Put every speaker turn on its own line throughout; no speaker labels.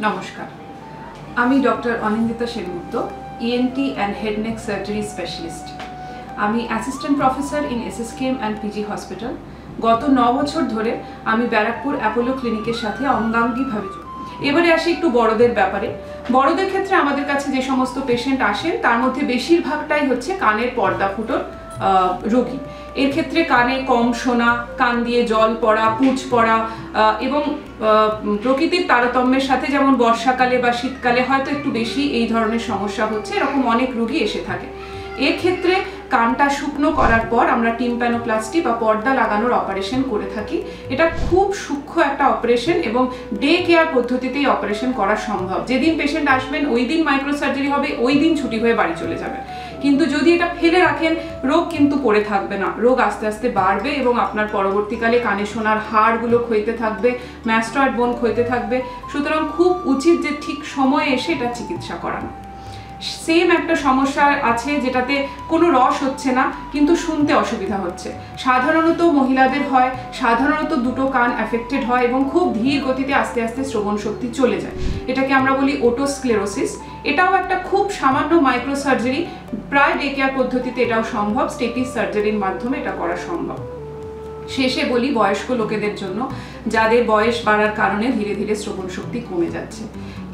নমস্কার, আমি doctor Anindita Sengupta, ENT and head neck surgery specialist. আমি assistant professor in SSKM and PG hospital. গত 9 বছর ধরে আমি ব্যারাকপুর অ্যাপোলো ক্লিনিকের সাথে অঙ্গাঙ্গিভাবে যুক্ত। এবারে আসি একটু বড়দের ব্যাপারে। বড়দের ক্ষেত্রে আমাদের কাছে যে সমস্ত পেশেন্ট আসেন তার মধ্যে বেশিরভাগটাই হচ্ছে কানের পর্দা ফুটোর রোগী। এর ক্ষেত্রে কানে কম শোনা, কান দিয়ে জল পড়া, পুঁজ পড়া এবং প্রকৃতির তারতম্যের সাথে যেমন বর্ষাকালে বা শীতকালে হয়তো একটু বেশি এই ধরনের সমস্যা হচ্ছে, এরকম অনেক রোগী এসে থাকে। এর ক্ষেত্রে কানটা শুকনো করার পর আমরা টিম্প্যানোপ্লাস্টি বা পর্দা লাগানোর অপারেশন করে থাকি। এটা খুব সূক্ষ্ম একটা অপারেশন এবং ডে কেয়ার পদ্ধতিতেই অপারেশন করা সম্ভব। যেদিন পেশেন্ট আসবেন ওই দিন মাইক্রো সার্জারি হবে, ওই দিন ছুটি হয়ে বাড়ি চলে যাবে। কিন্তু যদি এটা ফেলে রাখেন, রোগ কিন্তু পড়ে থাকবে না, রোগ আস্তে আস্তে বাড়বে এবং আপনার পরবর্তীকালে কানে শোনার হাড়গুলো ক্ষইতে থাকবে, ম্যাস্টয়েড বোন ক্ষইতে থাকবে। সুতরাং খুব উচিত যে ঠিক সময়ে এসে এটা চিকিৎসা করানো। সেম একটা সমস্যা আছে যেটাতে কোনো রস হচ্ছে না কিন্তু শুনতে অসুবিধা হচ্ছে। সাধারণত মহিলাদের হয়, সাধারণত দুটো কান অ্যাফেক্টেড হয় এবং খুব ধীর গতিতে আস্তে আস্তে শ্রবণ শক্তি চলে যায়। এটাকে আমরা বলি ওটোস্ক্লেরোসিস। এটাও একটা খুব সামান্য মাইক্রো সার্জারি, প্রায় ডে কেয়ার পদ্ধতিতে এটাও সম্ভব, স্টেটিস সার্জারির মাধ্যমে এটা করা সম্ভব। শেষে বলি বয়স্ক লোকেদের জন্য, যাদের বয়স বাড়ার কারণে ধীরে ধীরে শ্রবণ শক্তি কমে যাচ্ছে,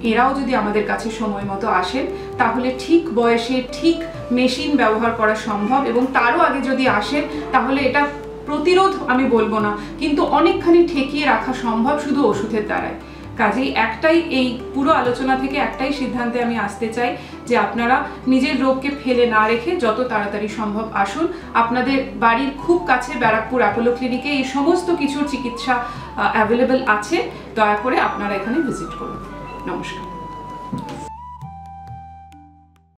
এরাও যদি আমাদের কাছে সময় মতো আসেন তাহলে ঠিক বয়সে ঠিক মেশিন ব্যবহার করা সম্ভব এবং তারও আগে যদি আসেন তাহলে এটা প্রতিরোধ আমি বলবো না, কিন্তু অনেকখানি ঠেকিয়ে রাখা সম্ভব শুধু ওষুধের দ্বারাই। কাজেই একটাই, এই পুরো আলোচনা থেকে একটাই সিদ্ধান্তে আমি আসতে চাই যে আপনারা নিজের রোগকে ফেলে না রেখে যত তাড়াতাড়ি সম্ভব আসুন। আপনাদের বাড়ির খুব কাছে ব্যারাকপুর অ্যাপোলো ক্লিনিকে এই সমস্ত কিছুর চিকিৎসা অ্যাভেলেবল আছে। দয়া করে আপনারা এখানে ভিজিট করুন। নমস্কার।